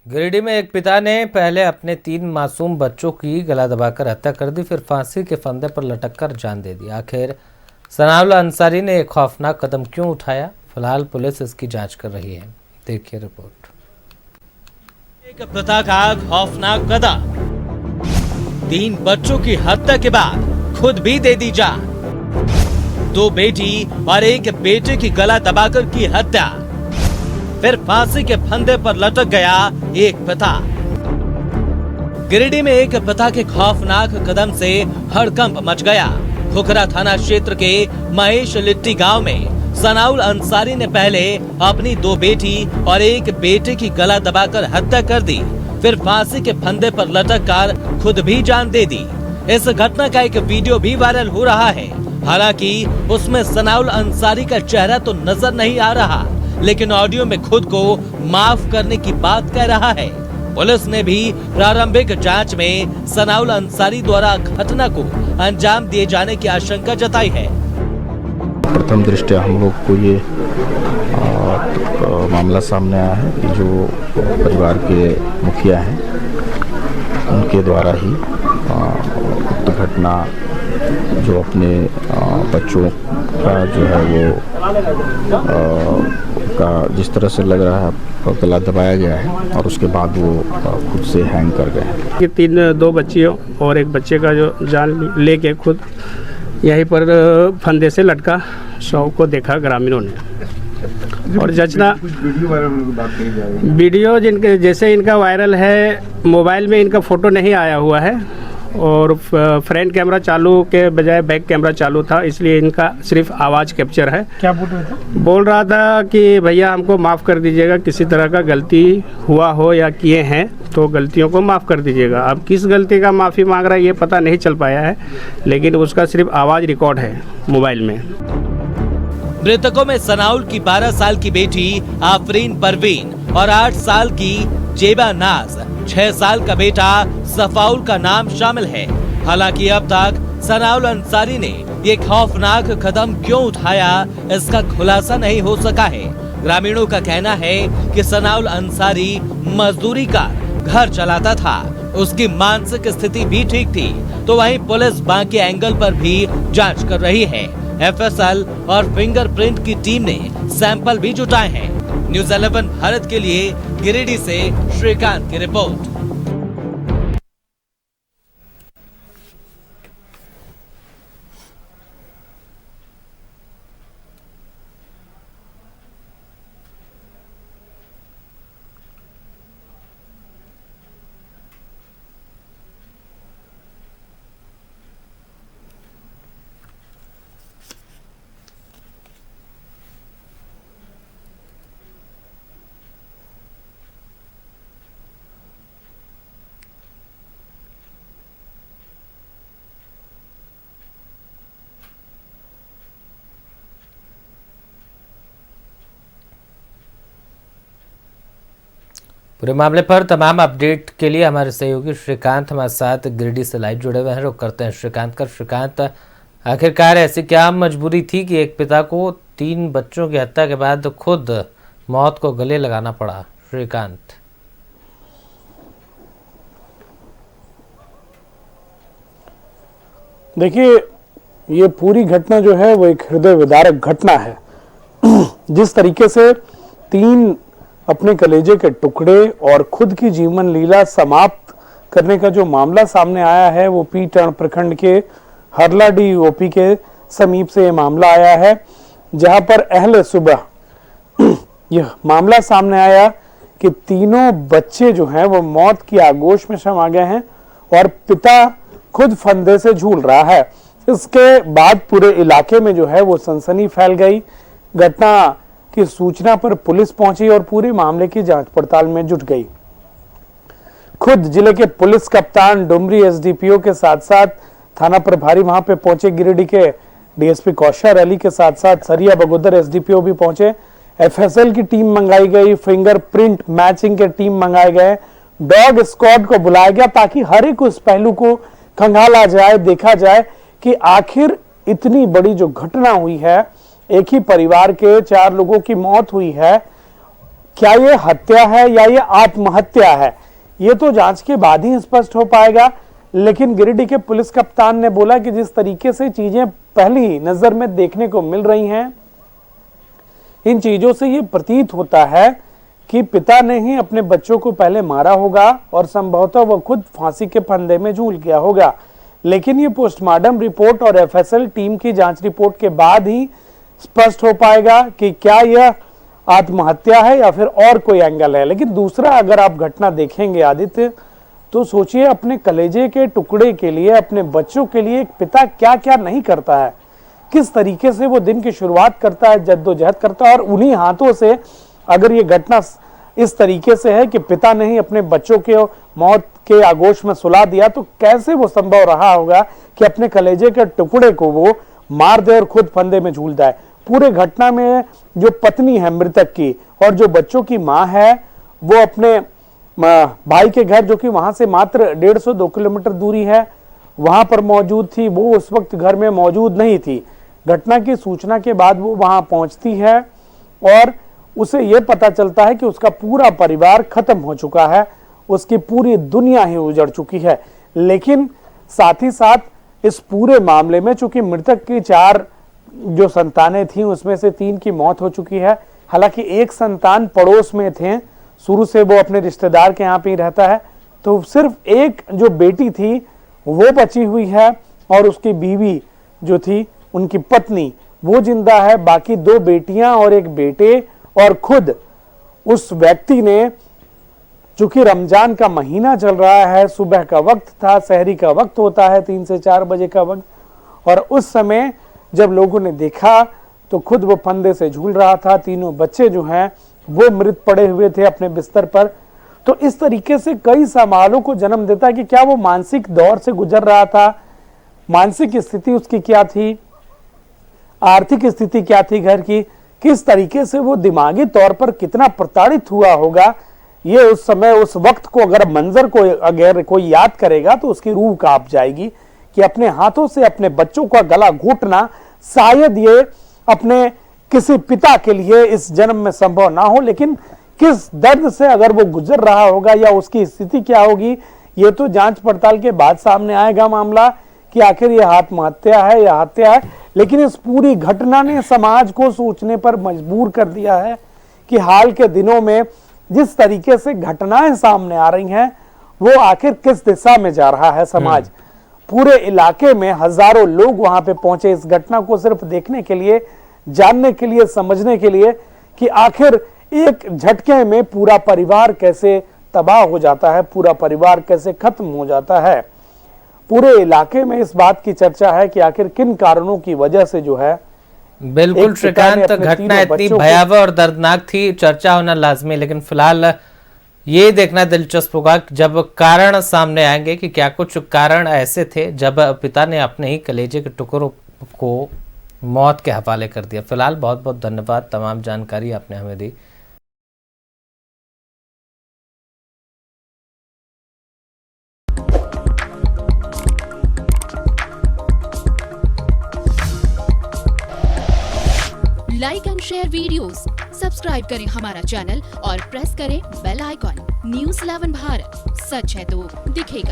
गिरिडीह में एक पिता ने पहले अपने 3 मासूम बच्चों की गला दबाकर हत्या कर दी, फिर फांसी के फंदे पर लटककर जान दे दी। आखिर सनाउल्लाह अंसारी ने एक खौफनाक कदम क्यों उठाया? फिलहाल पुलिस इसकी जांच कर रही है। देखिए रिपोर्ट। एक पिता का खौफनाक कदम, 3 बच्चों की हत्या के बाद खुद भी दे दी जान। 2 बेटी और एक बेटे की गला दबाकर की हत्या, फिर फांसी के फंदे पर लटक गया एक पिता। गिरिडीह में एक पिता के खौफनाक कदम से हड़कंप मच गया। खुखरा थाना क्षेत्र के महेश लिट्टी गांव में सनाउल्लाह अंसारी ने पहले अपनी 2 बेटी और एक बेटे की गला दबाकर हत्या कर दी, फिर फांसी के फंदे पर लटक कर खुद भी जान दे दी। इस घटना का एक वीडियो भी वायरल हो रहा है। हालांकि उसमें सनाउल्लाह अंसारी का चेहरा तो नजर नहीं आ रहा, लेकिन ऑडियो में खुद को माफ करने की बात कह रहा है। पुलिस ने भी प्रारंभिक जांच में सनाउल्लाह अंसारी द्वारा घटना को अंजाम दिए जाने की आशंका जताई है। प्रथम दृष्टया हम लोग को ये मामला सामने आया है कि जो परिवार के मुखिया हैं उनके द्वारा ही उक्त घटना जो अपने बच्चों का जो है वो का जिस तरह से लग रहा है गला दबाया गया है और उसके बाद वो खुद से हैंग कर गए हैं। ये 2 बच्चियों और एक बच्चे का जो जान लेके खुद यहीं पर फंदे से लटका शव को देखा ग्रामीणों ने। और जचना वीडियो जिनके जैसे इनका वायरल है, मोबाइल में इनका फोटो नहीं आया हुआ है और फ्रंट कैमरा चालू के बजाय बैक कैमरा चालू था, इसलिए इनका सिर्फ आवाज़ कैप्चर है। क्या बोल रहा था कि भैया हमको माफ़ कर दीजिएगा, किसी तरह का गलती हुआ हो या किए हैं तो गलतियों को माफ़ कर दीजिएगा। अब किस गलती का माफ़ी मांग रहा है ये पता नहीं चल पाया है, लेकिन उसका सिर्फ आवाज़ रिकॉर्ड है मोबाइल में। मृतकों में सनाउल्लाह की 12 साल की बेटी आफरीन परवीन और 8 साल की जेबा नाज, 6 साल का बेटा सफाउल का नाम शामिल है। हालांकि अब तक सनाउल्लाह अंसारी ने ये खौफनाक कदम क्यों उठाया, इसका खुलासा नहीं हो सका है। ग्रामीणों का कहना है कि सनाउल्लाह अंसारी मजदूरी का घर चलाता था, उसकी मानसिक स्थिति भी ठीक थी। तो वहीं पुलिस बाकी एंगल पर भी जांच कर रही है। एफएसएल और फिंगरप्रिंट की टीम ने सैंपल भी जुटाए हैं। न्यूज़ 11 भारत के लिए गिरिडीह से श्रीकांत की रिपोर्ट। पूरे मामले पर तमाम अपडेट के लिए हमारे सहयोगी श्रीकांत हमारे साथ गिरिडीह से लाइव जुड़े हुए हैं। रुक करते हैं श्रीकांत, आखिरकार ऐसी क्या मजबूरी थी कि एक पिता को 3 बच्चों की हत्या के बाद खुद मौत को गले लगाना पड़ा? श्रीकांत, देखिए, ये पूरी घटना जो है वो एक हृदय विदारक घटना है। जिस तरीके से 3 अपने कलेजे के टुकड़े और खुद की जीवन लीला समाप्त करने का जो मामला सामने आया है वो पीटन प्रखंड के हरलाडी ओपी के समीप से ये मामला आया है, जहां पर अहले सुबह यह मामला सामने आया कि तीनों बच्चे जो हैं वो मौत की आगोश में समा गए हैं और पिता खुद फंदे से झूल रहा है। इसके बाद पूरे इलाके में जो है वो सनसनी फैल गई। घटना की सूचना पर पुलिस पहुंची और पूरे मामले की जांच पड़ताल में जुट गई। खुद जिले के पुलिस कप्तान डुमरी एसडीपीओ के साथ साथ थाना प्रभारी वहां पे पहुंचे। गिरिडीह के डीएसपी कौशर अली के साथ साथ सरिया बगोदर एसडीपीओ भी पहुंचे। एफएसएल की टीम मंगाई गई, फिंगरप्रिंट मैचिंग के टीम मंगाए गए, डॉग स्क्वाड को बुलाया गया ताकि हर एक उस पहलू को खंगाला जाए, देखा जाए कि आखिर इतनी बड़ी जो घटना हुई है, एक ही परिवार के 4 लोगों की मौत हुई है, क्या ये हत्या है या ये आत्महत्या है, ये तो जांच के बाद ही स्पष्ट हो पाएगा। लेकिन गिरिडीह के पुलिस कप्तान ने बोला कि जिस तरीके से चीजें पहली नजर में देखने को मिल रही हैं, इन चीजों से ये प्रतीत होता है कि पिता ने ही अपने बच्चों को पहले मारा होगा और संभवतः वह खुद फांसी के फंदे में झूल गया होगा। लेकिन ये पोस्टमार्टम रिपोर्ट और एफएसएल टीम की जांच रिपोर्ट के बाद ही स्पष्ट हो पाएगा कि क्या यह आत्महत्या है या फिर और कोई एंगल है। लेकिन दूसरा, अगर आप घटना देखेंगे आदित्य, तो सोचिए अपने कलेजे के टुकड़े के लिए, अपने बच्चों के लिए एक पिता क्या क्या नहीं करता है, किस तरीके से वो दिन की शुरुआत करता है, जद्दोजहद करता है। और उन्हीं हाथों से अगर ये घटना इस तरीके से है कि पिता ने ही अपने बच्चों के मौत के आगोश में सुला दिया, तो कैसे वो संभव रहा होगा कि अपने कलेजे के टुकड़े को वो मार दे और खुद फंदे में झूल जाए। पूरे घटना में जो पत्नी है मृतक की और जो बच्चों की मां है, वो अपने भाई के घर, जो कि वहां से मात्र 150-2 किलोमीटर दूरी है, वहां पर मौजूद थी। वो उस वक्त घर में मौजूद नहीं थी। घटना की सूचना के बाद वो वहां पहुंचती है और उसे यह पता चलता है कि उसका पूरा परिवार खत्म हो चुका है, उसकी पूरी दुनिया ही उजड़ चुकी है। लेकिन साथ ही साथ इस पूरे मामले में चूंकि मृतक की 4 जो संतानें थीं, उसमें से 3 की मौत हो चुकी है। हालांकि एक संतान पड़ोस में थे, शुरू से वो अपने रिश्तेदार के यहाँ पे ही रहता है, तो सिर्फ एक जो बेटी थी वो बची हुई है और उसकी बीवी जो थी, उनकी पत्नी, वो जिंदा है। बाकी 2 बेटियां और एक बेटे और खुद उस व्यक्ति ने, चूंकि रमजान का महीना चल रहा है, सुबह का वक्त था, सहरी का वक्त होता है 3 से 4 बजे का वक्त, और उस समय जब लोगों ने देखा तो खुद वो फंदे से झूल रहा था। तीनों बच्चे जो हैं वो मृत पड़े हुए थे अपने बिस्तर पर। तो इस तरीके से कई सवालों को जन्म देता है कि क्या वो मानसिक दौर से गुजर रहा था, मानसिक स्थिति उसकी क्या थी, आर्थिक स्थिति क्या थी घर की, किस तरीके से वो दिमागी तौर पर कितना प्रताड़ित हुआ होगा। ये उस समय, उस वक्त को अगर मंजर को अगर कोई याद करेगा तो उसकी रूह कांप जाएगी कि अपने हाथों से अपने बच्चों का गला घोटना शायद ये अपने किसी पिता के लिए इस जन्म में संभव ना हो, लेकिन किस दर्द से अगर वो गुजर रहा होगा या उसकी स्थिति क्या होगी, ये तो जांच पड़ताल के बाद सामने आएगा मामला कि आखिर ये आत्महत्या है या हत्या है। लेकिन इस पूरी घटना ने समाज को सोचने पर मजबूर कर दिया है कि हाल के दिनों में जिस तरीके से घटनाएं सामने आ रही हैं, वो आखिर किस दिशा में जा रहा है समाज। पूरे इलाके में हजारों लोग वहां पे पहुंचे इस घटना को सिर्फ देखने के लिए, जानने के लिए, समझने के लिए कि आखिर एक झटके में पूरा परिवार कैसे तबाह हो जाता है, पूरा परिवार कैसे खत्म हो जाता है। पूरे इलाके में इस बात की चर्चा है कि आखिर किन कारणों की वजह से जो है। बिल्कुल श्रीकांत, घटना इतनी भयावह और दर्दनाक थी, चर्चा होना लाजमी। लेकिन फिलहाल ये देखना दिलचस्प होगा जब कारण सामने आएंगे कि क्या कुछ कारण ऐसे थे जब पिता ने अपने ही कलेजे के टुकड़ों को मौत के हवाले कर दिया। फिलहाल बहुत बहुत धन्यवाद, तमाम जानकारी आपने हमें दी। Like and share videos, subscribe करें हमारा चैनल और प्रेस करें बेल आइकॉन। न्यूज़ 11 भारत, सच है तो दिखेगा।